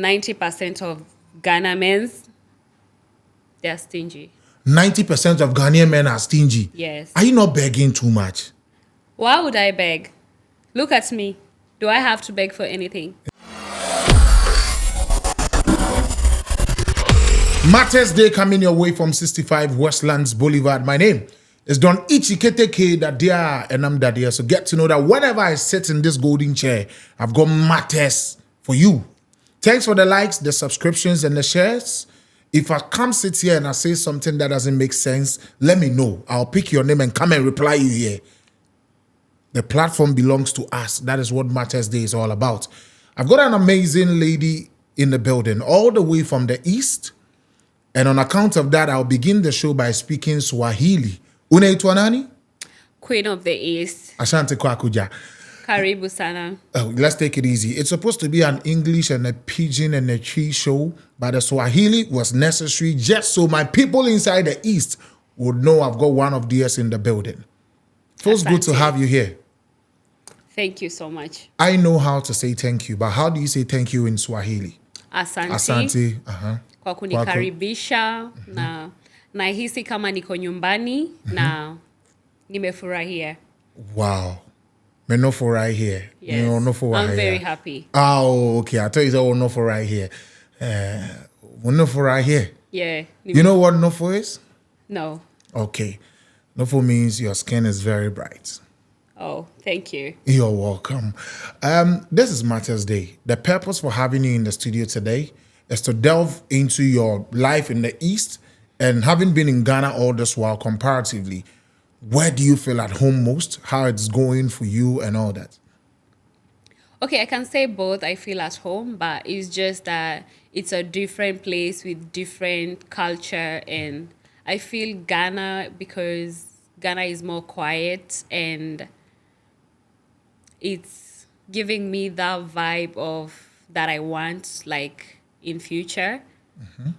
90% of Ghana men's, they're stingy. 90% of Ghanaian men are stingy. Yes. Are you not begging too much? Why would I beg? Look at me. Do I have to beg for anything? Matters Day coming your way from 65 Westlands Boulevard. My name is Don Ichiketeke Dadia, and I'm Dadia. So get to know that whenever I sit in this golden chair, I've got matters for you. Thanks for the likes, the subscriptions, and the shares. If I come sit here and I say something that doesn't make sense, let me know. I'll pick your name and come and reply you here. The platform belongs to us. That is what Matters Day is all about. I've got an amazing lady in the building, all the way from the east. And on account of that, I'll begin the show by speaking Swahili. Unaitwa nani? Queen of the East. Asante kwakuja. Karibu sana. Let's take it easy. It's supposed to be an English and a Pidgin and a Chi show, but the Swahili was necessary just so my people inside the East would know I've got one of theirs in the building. Feels good to have you here. Thank you so much. I know how to say thank you, but how do you say thank you in Swahili? Asante. Asante. Kwa kunikaribisha na nahisi kama niko nyumbani na nimefurahia. Wow. Me no for right here. Yes. No for right I'm very here. happy. Oh, okay. I thought you said no for right here. No for right here. Yeah. You know what no for is? No. Okay. No for means your skin is very bright. Oh, thank you. You're welcome. This is Matters Day. The purpose for having you in the studio today is to delve into your life in the East, and having been in Ghana all this while comparatively, where do you feel at home most? How it's going for you and all that? Okay, I can say both. I feel at home, but it's just that it's a different place with different culture. And I feel Ghana, because Ghana is more quiet and it's giving me that vibe of that I want, like in future.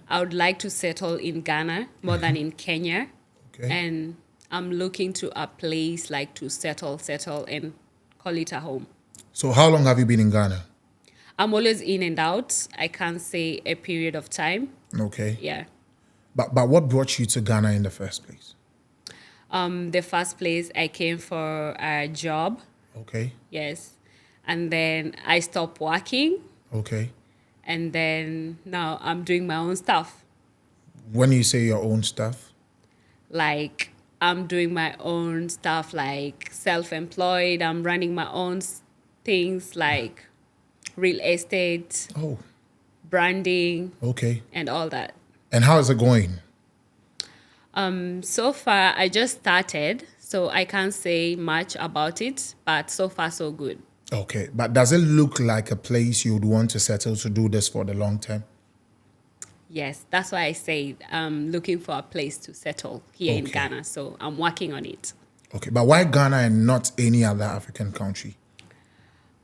I would like to settle in Ghana more than in Kenya. Okay. And I'm looking to a place like to settle and call it a home. So how long have you been in Ghana? I'm always in and out. I can't say a period of time. Okay. Yeah. But what brought you to Ghana in the first place? The first place I came for a job. Okay. Yes. And then I stopped working. Okay. And then now I'm doing my own stuff. When you say your own stuff? Like I'm doing my own stuff, like self-employed. I'm running my own things like real estate, branding, okay, and all that. And how is it going? So far, I just started, so I can't say much about it, but so far, so good. Okay, but does it look like a place you would want to settle to do this for the long term? Yes, that's why I say I'm looking for a place to settle here in Ghana, so I'm working on it. Okay, but why Ghana and not any other African country?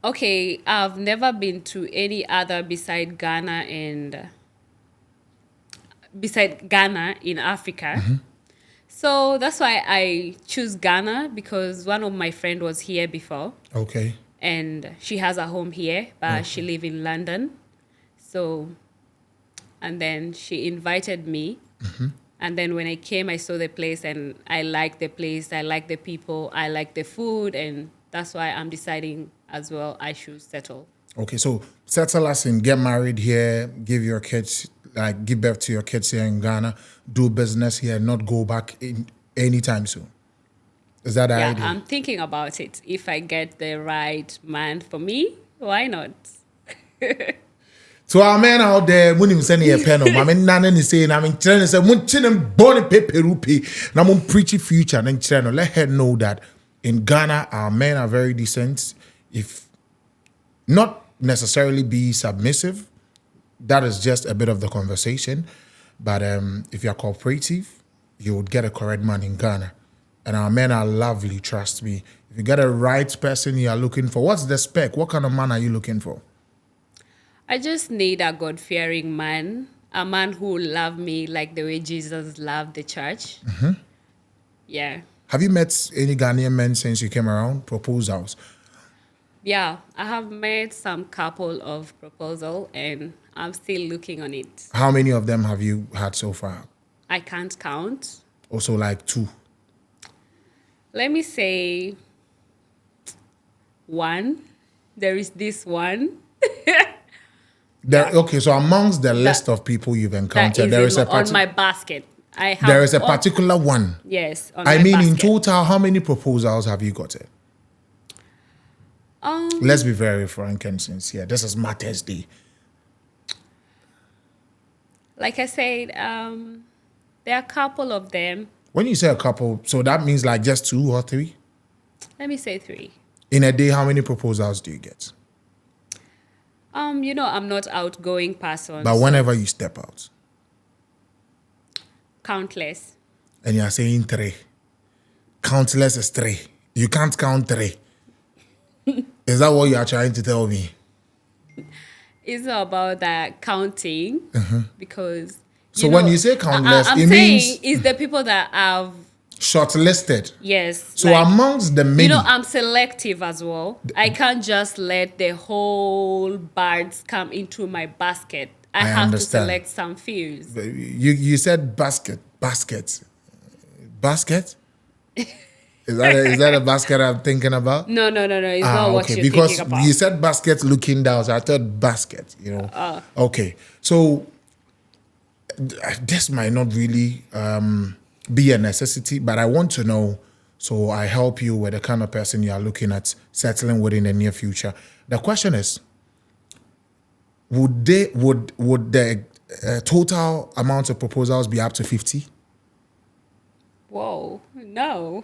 Okay, I've never been to any other beside Ghana in Africa. So that's why I choose Ghana, because one of my friends was here before. Okay. And she has a home here, but she lives in London. So, and then she invited me. And then when I came, I saw the place and I like the place. I like the people. I like the food. And that's why I'm deciding as well I should settle. Okay, so settle as in get married here, give your kids, like give birth to your kids here in Ghana, do business here, not go back in anytime soon. Is that the idea? Yeah, I'm thinking about it. If I get the right man for me, why not? So our men out there, when you send a pen, I mean, none is saying, I mean, trying to say, when children born in paper rupee, and I'm preaching future, and then let her know that in Ghana, our men are very decent. If not necessarily be submissive, that is just a bit of the conversation. But if you're cooperative, you would get a correct man in Ghana. And our men are lovely, trust me. If you get a right person you are looking for, what's the spec? What kind of man are you looking for? I just need a God-fearing man, a man who will love me like the way Jesus loved the church. Yeah. Have you met any Ghanaian men since you came around? Proposals? Yeah, I have made some couple of proposal and I'm still looking on it. How many of them have you had so far? I can't count. Also, like 2. Let me say one. There is this one Okay, so amongst the list of people you've that encountered, is on my basket. I have there is a all- particular one. Yes, on I my mean, in basket. total, how many proposals have you gotten? Let's be very frank and sincere. This is Mother's Day. Like I said, there are a couple of them. When you say a couple, so that means like just 2 or 3? Let me say 3. In a day, how many proposals do you get? I'm not outgoing person. But so whenever you step out countless. and you're saying 3, countless is 3. You can't count 3. Is that what you are trying to tell me? It's not about that counting because. So when you say countless, I'm it saying means it's the people that have shortlisted. yes. So amongst the many, I'm selective as well. I can't just let the whole birds come into my basket. I have understand. to select some few. you said basket. Is that a basket I'm thinking about? No. It's not what you're because thinking about. you said basket looking down, so I thought basket, Okay, so this might not really be a necessity, but I want to know, so I help you with the kind of person you are looking at settling with in the near future. The question is, would the total amount of proposals be up to 50? Whoa, no.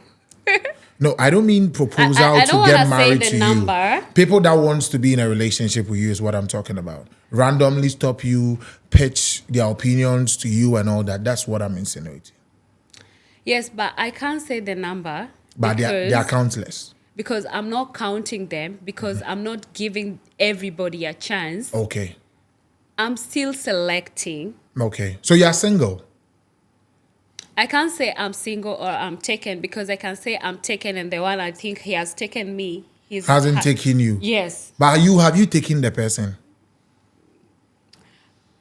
No, I don't mean proposal I don't to get wanna say married the to number. you. People that wants to be in a relationship with you is what I'm talking about. Randomly stop you, pitch their opinions to you and all that. That's what I'm insinuating. Yes, but I can't say the number. But they are countless. Because I'm not counting them, because I'm not giving everybody a chance. Okay. I'm still selecting. Okay. So you're single? I can't say I'm single or I'm taken, because I can say I'm taken and the one I think he has taken me. Hasn't taken you? Yes. But have you taken the person?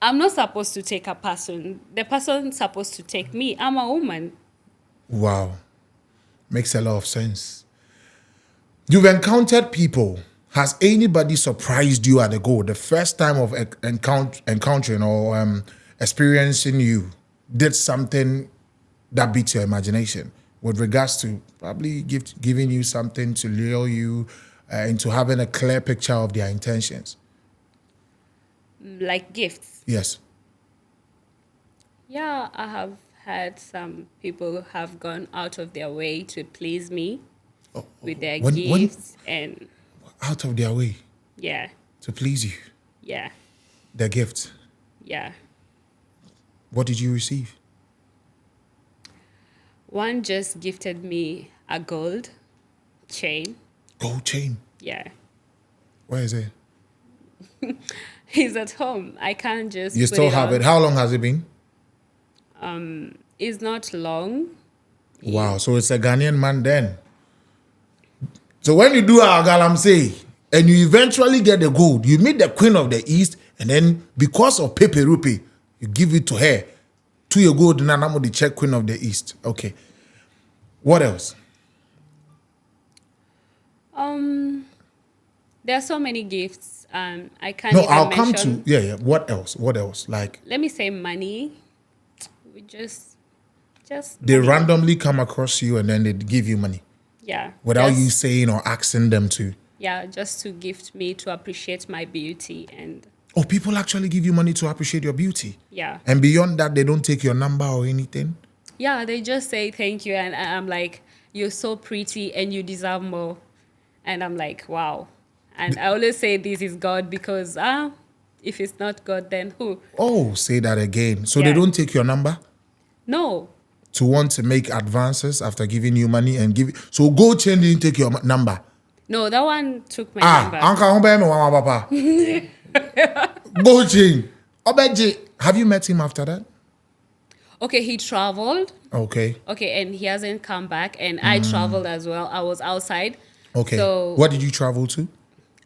I'm not supposed to take a person. The person's supposed to take me. I'm a woman. Wow. Makes a lot of sense. You've encountered people. Has anybody surprised you at the goal? The first time of encountering or experiencing you did something that beats your imagination with regards to probably giving you something to lure you into having a clear picture of their intentions? Like gifts. Yes. Yeah, I have had some people have gone out of their way to please me with their gifts and out of their way yeah. to please you. Yeah. Their gift. Yeah. What did you receive? One just gifted me a gold chain. Gold chain. Yeah. Where is it? He's at home. I can't just You put still it have on. it. How long has it been? It's not long. Wow. So it's a Ghanaian man then. So when you do our galamsey and you eventually get the gold, you meet the Queen of the East, and then because of Pepe Rupe, you give it to her. To your gold, and I'm the check Queen of the East. Okay. What else? There are so many gifts. I can't No, even I'll mention. come to yeah. What else? What else? Like Let me say money. We just they money. randomly come across you and then they give you money Yeah. without just- you saying or asking them to. Yeah, just to gift me to appreciate my beauty and Oh, people actually give you money to appreciate your beauty. yeah. And beyond that, they don't take your number or anything. Yeah, they just say thank you and I'm like, you're so pretty and you deserve more. And I'm like, wow. And I always say this is God because if it's not God, then who? Oh, say that again. So they Yeah. don't take your number No. to want to make advances after giving you money and give. So Gold Chain didn't take your number. No, that one took my number. Uncle, papa. Gold Chain. Obeji. Have you met him after that? Okay, he traveled. Okay. Okay, and he hasn't come back. And I traveled as well. I was outside. Okay. So What did you travel to?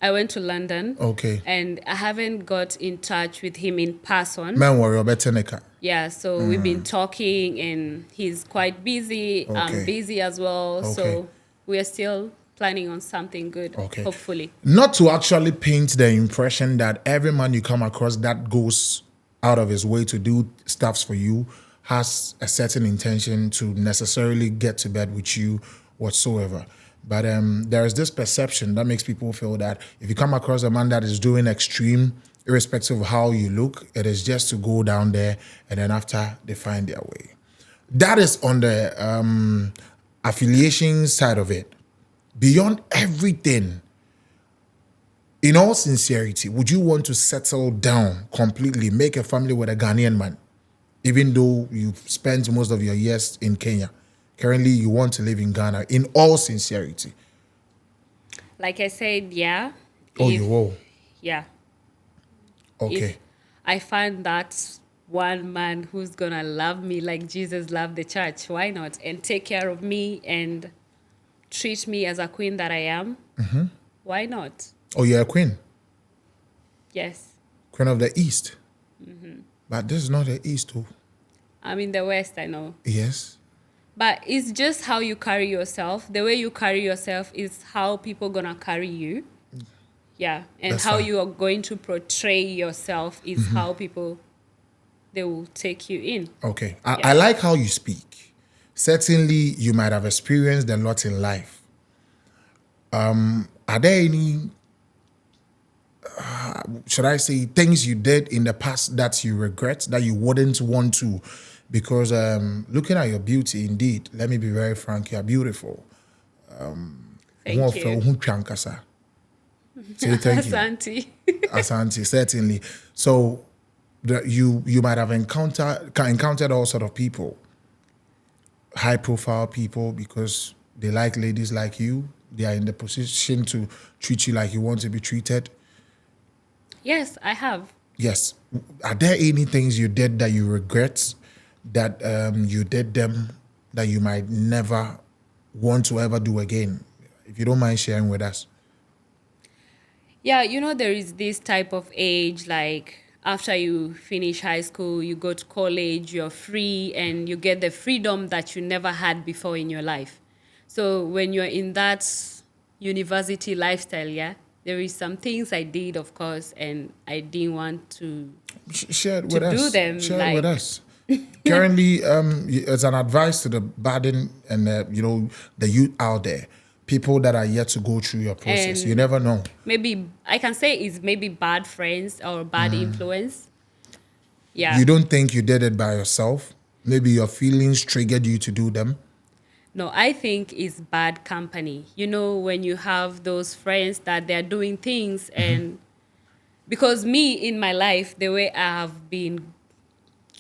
I went to London. Okay. And I haven't got in touch with him in person. Man warrior beteneka. Yeah, so we've been talking and he's quite busy. I'm Okay. busy as well. Okay. So we are still planning on something good, Okay. hopefully. Not to actually paint the impression that every man you come across that goes out of his way to do stuffs for you has a certain intention to necessarily get to bed with you whatsoever. But there is this perception that makes people feel that if you come across a man that is doing extreme, irrespective of how you look, it is just to go down there and then after they find their way. That is on the affiliation side of it. Beyond everything, in all sincerity, would you want to settle down completely, make a family with a Ghanaian man, even though you've spent most of your years in Kenya? Currently, you want to live in Ghana, in all sincerity. Like I said, yeah. Oh, If- you will? Yeah. Okay. If I find that one man who's gonna love me like Jesus loved the church, why not? And take care of me and treat me as a queen that I am. Why not? Oh, you're a queen? Yes. Queen of the East. But this is not the East, too. I'm in the West, I know. Yes. But it's just how you carry yourself. The way you carry yourself is how people gonna carry you. Yeah. And That's how fine. you are going to portray yourself is how people, they will take you in. Okay. I like how you speak. Certainly, you might have experienced a lot in life. Are there any, should I say, things you did in the past that you regret, that you wouldn't want to? Because looking at your beauty, indeed, let me be very frank, you're beautiful. Thank you. Say thank you. Asante. Asante, certainly. So you might have encountered all sort of people, high profile people, because they like ladies like you. They are in the position to treat you like you want to be treated. Yes, I have. Yes. Are there any things you did that you regret, that you did them that you might never want to ever do again? If you don't mind sharing with us. Yeah, you know, there is this type of age, like after you finish high school, you go to college, you're free, and you get the freedom that you never had before in your life. So when you're in that university lifestyle, yeah, there is some things I did, of course, and I didn't want to. Share it with us. do them, Share it with like- us. Currently, as an advice to the burden and the youth out there, people that are yet to go through your process, And- you never know. Maybe I can say it's maybe bad friends or bad influence. Yeah. You don't think you did it by yourself. Maybe your feelings triggered you to do them. No, I think it's bad company. You know, when you have those friends that they're doing things and because me in my life, the way I have been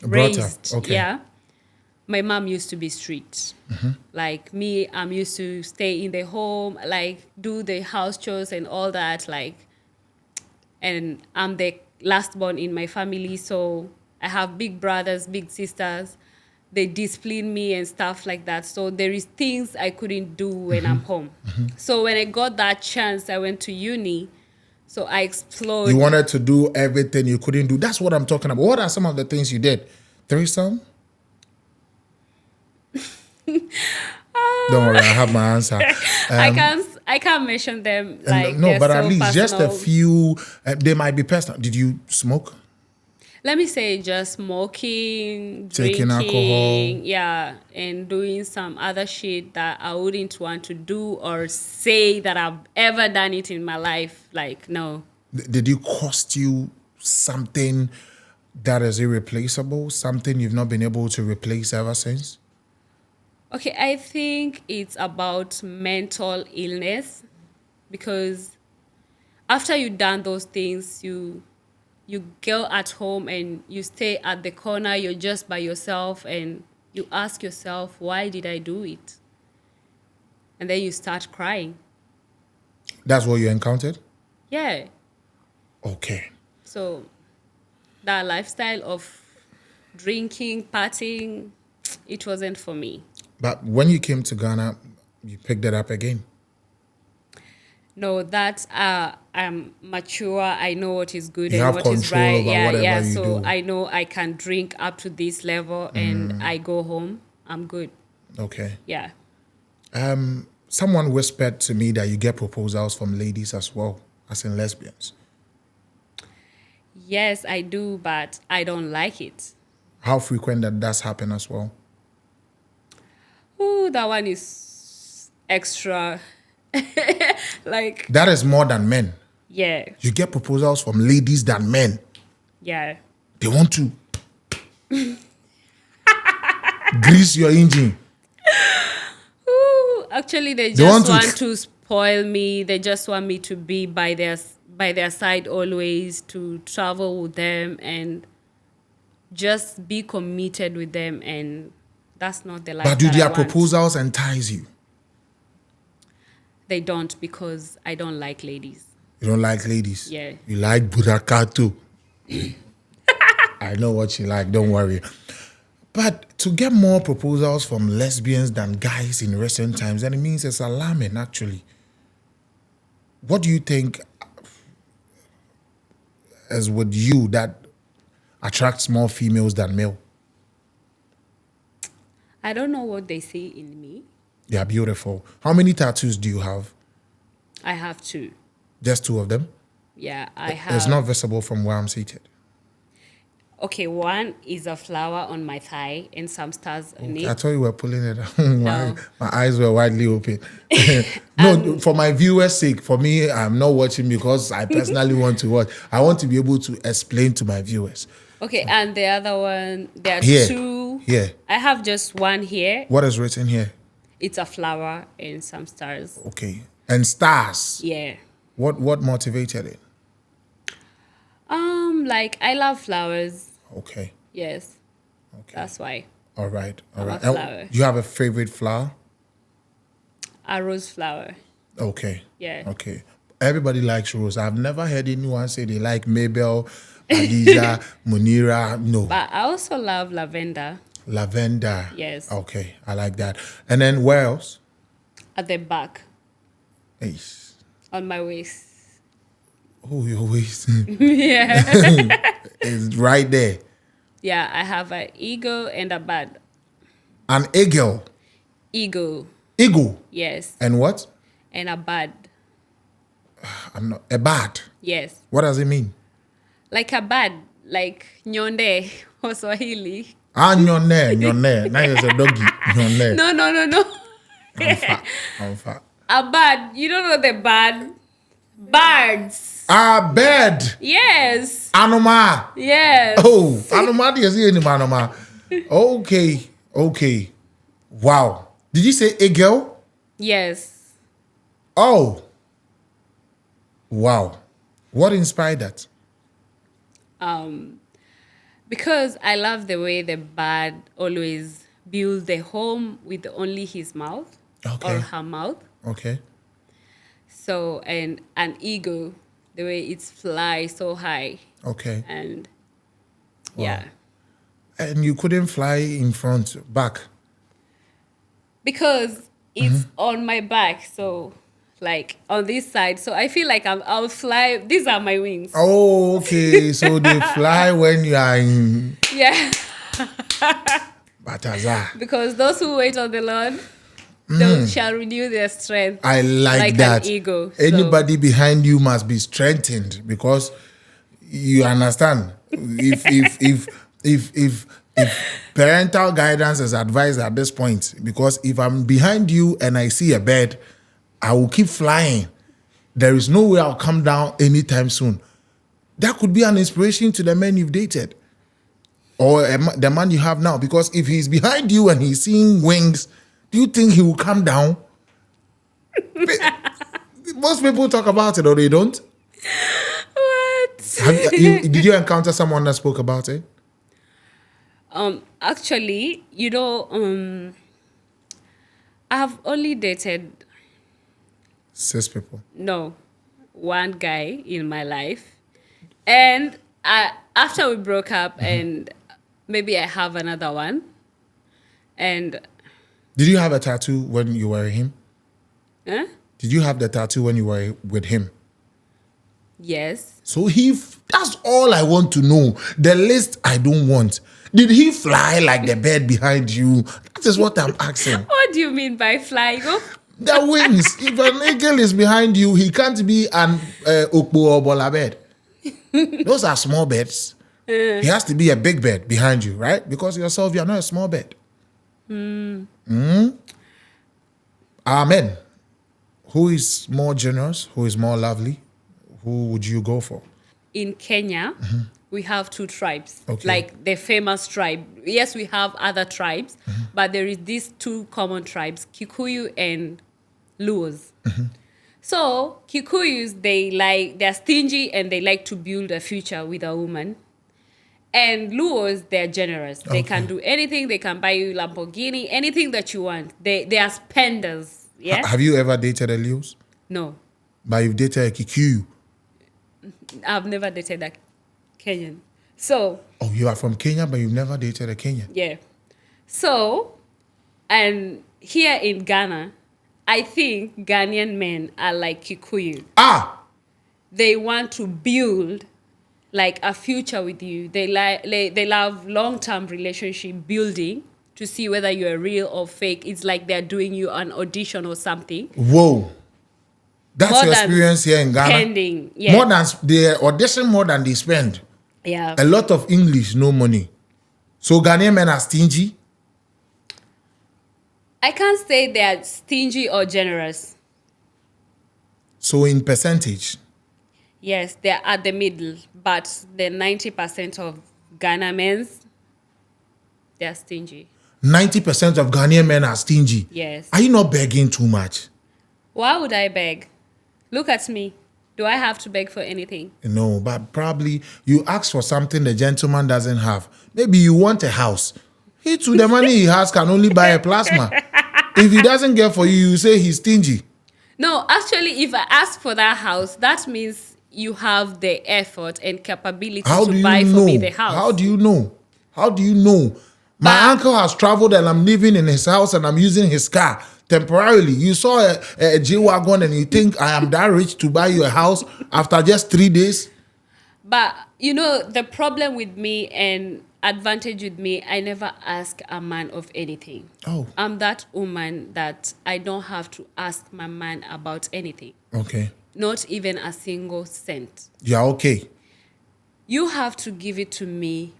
Brought up. raised, Okay. yeah, my mom used to be strict. Like me, I'm used to stay in the home, like do the house chores and all that, like, and I'm the last born in my family, so I have big brothers, big sisters. They discipline me and stuff like that. So there is things I couldn't do when I'm home. So when I got that chance, I went to uni. So I explored. You wanted to do everything you couldn't do. That's what I'm talking about. What are some of the things you did? Threesome? Don't worry, I have my answer. I can't mention them like No, they're but so at least just a personal. few. They might be personal. Did you smoke? Let me say just smoking, Taking drinking, alcohol. yeah, and doing some other shit that I wouldn't want to do or say that I've ever done it in my life. Like, no. Did it cost you something that is irreplaceable? Something you've not been able to replace ever since? Okay, I think it's about mental illness because after you've done those things, you go at home and you stay at the corner, you're just by yourself and you ask yourself, why did I do it? And then you start crying. That's what you encountered? Yeah. Okay. So that lifestyle of drinking, partying, it wasn't for me. But when you came to Ghana, you picked it up again. No, that's I'm mature. I know what is good You and have what is control right. over Yeah, whatever yeah. you So do. I know I can drink up to this level and I go home. I'm good. Okay. Yeah. Someone whispered to me that you get proposals from ladies as well, as in lesbians. Yes, I do, but I don't like it. How frequent that does happen as well? Ooh, that one is extra. Like, That is more than men. yeah, You get proposals from ladies than men. yeah. They want to grease your engine. Ooh, actually, they They want just to. want to spoil me. They just want me to be by their side always, to travel with them and just be committed with them. And that's not the But life do that I their want. proposals entice you? They don't, because I don't like ladies. You don't like ladies. Yeah. You like Burakato. I know what you like, don't worry. But to get more proposals from lesbians than guys in recent times, then it means it's alarming, actually. What do you think is with you that attracts more females than male? I don't know what they see in me. They are beautiful. How many tattoos do you have? I have two. Just two of them? Yeah, I It's have. not visible from where I'm seated. Okay, one is a flower on my thigh and some stars on I it. thought you were pulling it out. No. My eyes were widely open. No, for my viewers' sake, for me, I'm not watching because I personally want to watch. I want to be able to explain to my viewers. Okay, and the other one, there are Here. two. Here. I have just one here. What is written here? It's a flower and some stars. Okay. And stars. Yeah. What motivated it? Like I love flowers. Okay. Yes. Okay. That's why. All right. All I'm a right. flower. You have a favorite flower? A rose flower. Okay. Yeah. Okay. Everybody likes rose. I've never heard anyone say they like Mabel, Adiza, Munira. No. But I also love lavender. Lavender. Yes. Okay. I like that. And then where else? At the back. Ace. On my waist. Oh, your waist. Yeah. It's right there. Yeah, I have an eagle and a bird. An eagle. Eagle. Eagle. Yes. And what? And a bird. I'm not. A bat. Yes. What does it mean? Like a bird. Like nyonde or Swahili. Ah, nyone. Now it's a doggy. Nyone. No. I'm fat. A bird. You don't know the bird? Birds. Ah, bed. Yes. Anoma. Yes. Oh, anoma. Yes, anoma. Okay. Wow. Did you say eagle? Yes. Oh. Wow. What inspired that? Because I love the way the bird always builds the home with only his mouth Okay. or her mouth. Okay. So, and an eagle, the way it flies so high. Okay. And yeah. And you couldn't fly in front, back. Because it's on my back. So, like on this side. So I feel like I'll fly. These are my wings. Oh, okay. So they fly when you are in Yeah. Bataza. Because those who wait on the Lord, they shall renew their strength. I like that. An eagle. So- Anybody behind you must be strengthened because you understand. If parental guidance is advised at this point, because if I'm behind you and I see a bird, I will keep flying. There is no way I'll come down anytime soon. That could be an inspiration to the men you've dated or the man you have now. Because if he's behind you and he's seeing wings, do you think he will come down? Most people talk about it or they don't. What? Did you encounter someone that spoke about it? Actually, I have only dated 6 people. one guy in my life, and after we broke up, and maybe I have another one, and Did you have a tattoo when you were him? huh? Did you have the tattoo when you were with him? Yes. So that's all I want to know. The list I don't want. Did he fly like the bird behind you? That is what I'm asking. What do you mean by flying? Oh, The wings. If an eagle is behind you, he can't be an okpo or bola bird. Those are small birds. He has to be a big bird behind you, right? Because yourself, you're not a small bird. Amen. Who is more generous? Who is more lovely? Who would you go for? in Kenya, we have two tribes, Okay. like the famous tribe. Yes, we have other tribes, but there is these two common tribes, Kikuyu and Luhm. So Kikuyus, they're stingy and they like to build a future with a woman. And Luos, they're generous. They can do anything. They can buy you Lamborghini, anything that you want. They are spenders. Yeah. Have you ever dated a Leos? No, But you've dated a Kikuyu. I've never dated a Kenyan. So Oh, you are from Kenya, but you've never dated a Kenyan. yeah. So, and here in Ghana, I think Ghanaian men are like Kikuyu. Ah! They want to build like a future with you. They love long-term relationship building to see whether you're real or fake. It's like they're doing you an audition or something. Whoa. That's More your than experience here in Ghana? Pending, yeah. More than they audition more than they spend. Yeah. A lot of English, no money. So Ghanaian men are stingy. I can't say they're stingy or generous. So in percentage, Yes, they're at the middle, but the 90% of Ghana men's, they're stingy. 90% of Ghanaian men are stingy. Yes. Are you not begging too much? Why would I beg? Look at me. Do I have to beg for anything? No, but probably you ask for something the gentleman doesn't have. Maybe you want a house. He too, the money he has can only buy a plasma. If he doesn't get for you, you say he's stingy. No, actually, if I ask for that house, that means you have the effort and capability How do to you buy know? for me the house. How do you know? How do you know? My But- uncle has traveled and I'm living in his house and I'm using his car temporarily. You saw a G-Wagon and you think I am that rich to buy you a house after just 3 days? But, you know, the problem with me and advantage with me, I never ask a man of anything. Oh, I'm that woman that I don't have to ask my man about anything. okay. Not even a single cent. Yeah, okay. You have to give it to me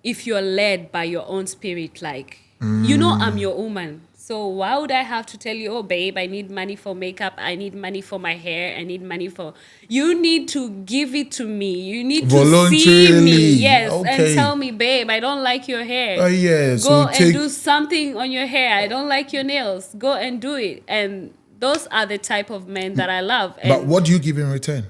if you're led by your own spirit. Like, you know, I'm your woman. So why would I have to tell you, oh, babe, I need money for makeup. I need money for my hair. I need money for... You need to give it to me. You need to see Voluntarily. me. Yes. Okay. And tell me, babe, I don't like your hair. Oh, yeah. Go So and do something on your hair. I don't like your nails. Go and do it. And those are the type of men that I love. And but what do you give in return?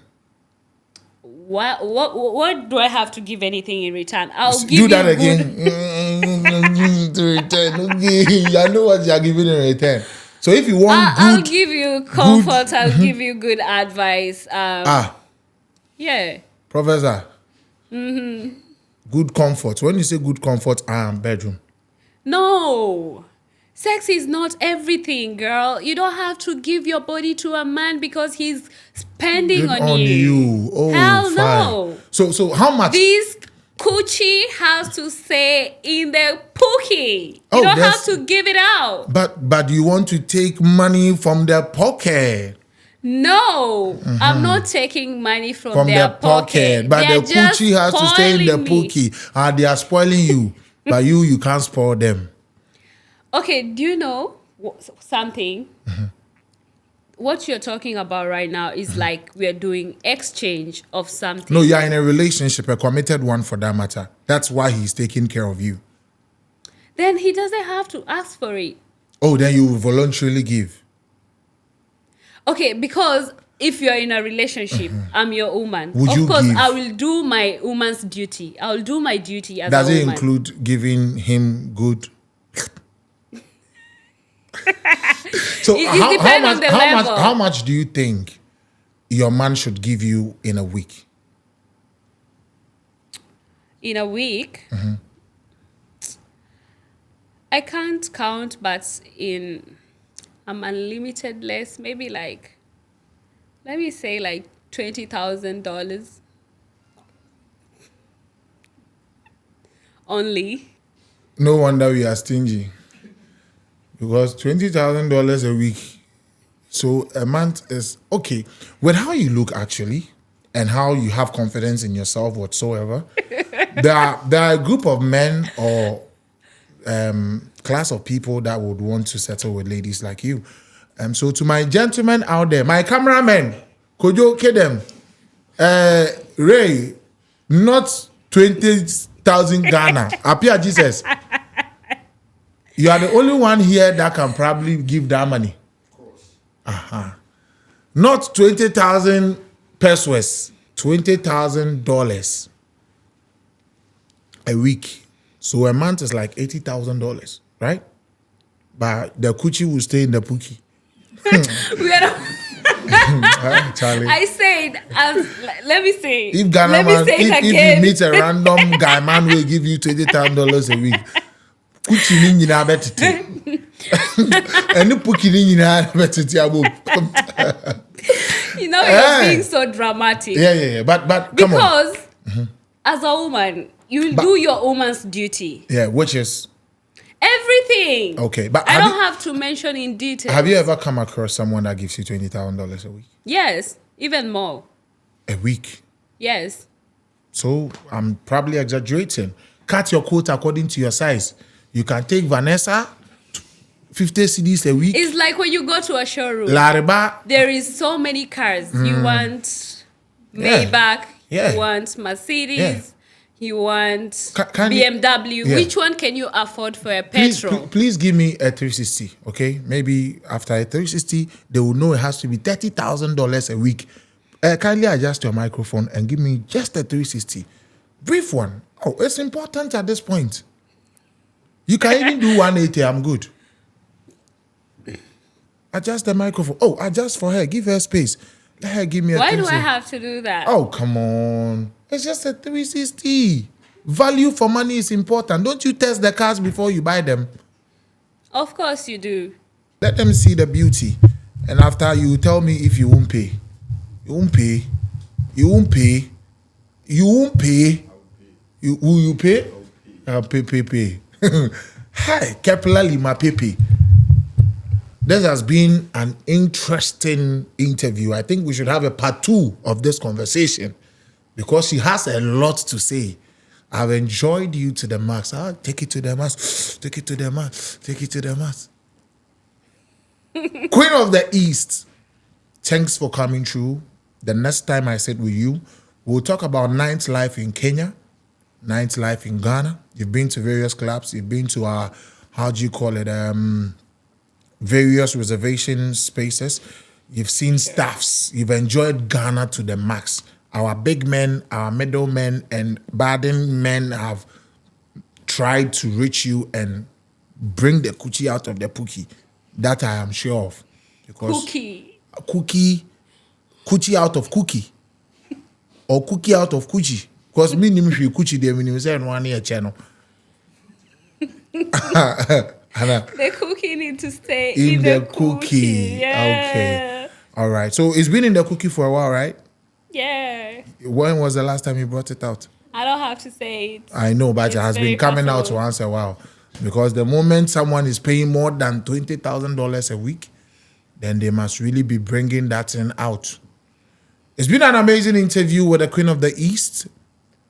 what do I have to give anything in return? I'll give Do you that good. again. To return. Okay. I know what you are giving in return. So if you want I'll good... give you comfort. I'll give you good advice. Yeah. Professor. Good comfort. When you say good comfort, bedroom. No. Sex is not everything, girl. You don't have to give your body to a man because he's spending Good on you. Oh, Hell fine. no. So how much? This coochie has to stay in the pookie. You Oh, don't have that's- to give it out. But you want to take money from their pocket. No, I'm not taking money from Their their pocket. But They're the coochie has to stay in the spoiling me. pookie. They are spoiling you. But you can't spoil them. Okay, do you know something? What you're talking about right now is like we're doing exchange of something. No, you are in a relationship, a committed one for that matter. That's why he's taking care of you. Then he doesn't have to ask for it. Oh, then you voluntarily give. Okay, because if you're in a relationship, I'm your woman. Would you of course, give? I will do my woman's duty. I will do my duty as Does a it woman. include giving him good? So It depends on the level. how much do you think your man should give you in a week? In a week, I can't count, but I'm unlimited less, maybe like Let me say like $20,000 only. No wonder we are stingy. Because $20,000 a week, so a month is okay. With how you look actually, and how you have confidence in yourself whatsoever, there are a group of men or class of people that would want to settle with ladies like you. So to my gentlemen out there, my cameramen, could you okay them? Ray, not 20,000 Ghana. Appear Jesus. You are the only one here that can probably give that money. Of course. Not 20,000 pesos, $20,000 a week. So a month is like $80,000, right? But the coochie will stay in the pookie. We are Charlie. I said, let me say. If Ghana let me man, say it if again. you meet a random guy man will give you $20,000 a week. Coochie ni nyina betete. And the pookie ni nyina betete abo. You know, you're being so dramatic. Yeah. But come on. Because as a woman, you do your woman's duty. Yeah, which is everything. Okay, but I don't have to mention in detail. Have you ever come across someone that gives you $20,000 a week? Yes, even more. A week? Yes. So I'm probably exaggerating. Cut your coat according to your size. You can take Vanessa 50 CDs a week. It's like when you go to a showroom. Lariba. There is so many cars. You want Maybach. Yeah. You want Mercedes. Yeah. You want BMW. BMW. Which one can you afford for a petrol? Please give me a 360, okay? Maybe after a 360, they will know it has to be $30,000 a week. Kindly adjust your microphone and give me just a 360. Brief one. Oh, it's important at this point. You can even do 180, I'm good. Adjust the microphone. Oh, adjust for her. Give her space. Let her give me a Why 360. do I have to do that? Oh, come on. It's just a 360. Value for money is important. Don't you test the cars before you buy them? Of course you do. Let them see the beauty. And after you tell me if you won't pay. You won't pay. You won't pay. You won't pay. Will you pay? I'll pay. Hi, Kepler my pay. This has been an interesting interview. I think we should have a part 2 of this conversation because she has a lot to say. I've enjoyed you to the max. I'll take it to the max. Take it to the max. Take it to the max. Queen of the East, thanks for coming through. The next time I sit with you, we'll talk about nightlife in Kenya, nightlife in Ghana. You've been to various clubs. You've been to our, how do you call it, various reservation spaces. You've seen staffs. You've enjoyed Ghana to the max. Our big men, our middle men, and burden men have tried to reach you and bring the coochie out of the pookie. That I am sure of. Because cookie out of cookie. Or cookie out of coochie. Because me name you coochie there when you say one year channel. The cookie need to stay in the cookie. Yeah. Okay. All right. So it's been in the cookie for a while, right? Yeah. When was the last time you brought it out? I don't have to say it. I know, but it has been coming out once a while. Because the moment someone is paying more than $20,000 a week, then they must really be bringing that in out. It's been an amazing interview with the Queen of the East.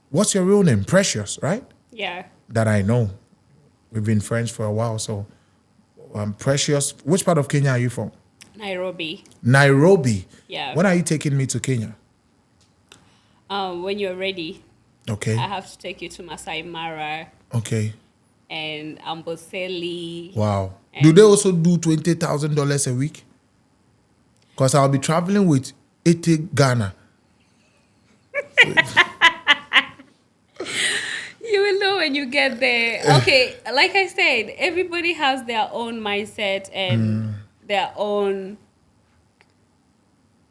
What's your real name? Precious, right? Yeah. That I know. We've been friends for a while, so Precious. Which part of Kenya are you from? Nairobi. Nairobi. Yeah. When are you taking me to Kenya? When you're ready. Okay. I have to take you to Masai Mara. Okay. And Amboseli. Wow. Do they also do $20,000 a week? Because I'll be traveling with 80 Ghana. You will know when you get there. Okay, like I said, everybody has their own mindset and their own.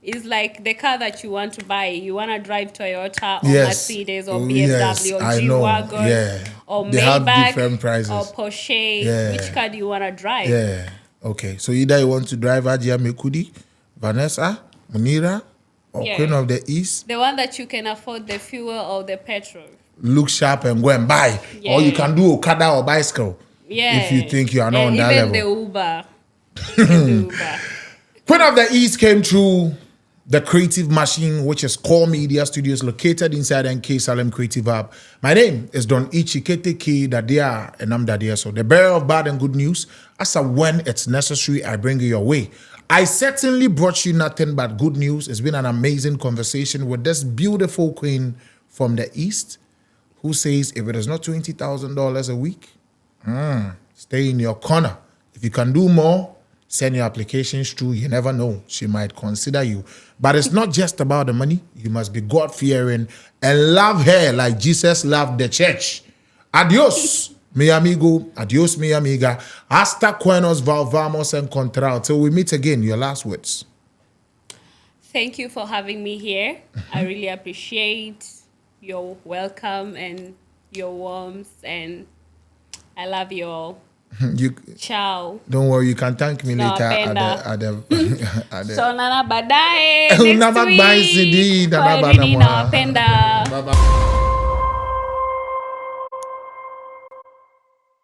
It's like the car that you want to buy. You want to drive Toyota or Mercedes or BMW or G-Wagon or they have Maybach different prices. or Porsche. Yeah. Which car do you want to drive? Yeah. Okay. So either you want to drive Ajia Mekudi, Vanessa, Munira, or Yeah. Queen of the East. The one that you can afford the fuel or the petrol. Look sharp and go and buy. Yeah. Or you can do Okada or bicycle. Yeah. If you think you are not on that even level. the Uber. You can do Uber. Queen of the East came through the creative machine, which is Core Media Studios, located inside NK Salem Creative Hub. My name is Don Ichikete K Dadia, and I'm Dadia. So the bearer of bad and good news, as a when it's necessary, I bring it your way. I certainly brought you nothing but good news. It's been an amazing conversation with this beautiful queen from the East, who says if it is not $20,000 a week, stay in your corner. If you can do more, send your applications through. You never know. She might consider you. But it's not just about the money. You must be God-fearing and love her like Jesus loved the church. Adios, mi amigo. Adios, mi amiga. Hasta cuenos, vamos a encontrar. Till we meet again, your last words. Thank you for having me here. I really appreciate your welcome and your warmth, and I love you all. You Ciao. don't worry, you can thank me later Nawapenda. at the So nana baadaye Unabye, next CD, week. nana Kwaherini, bana mwa. nawapenda. Bye-bye.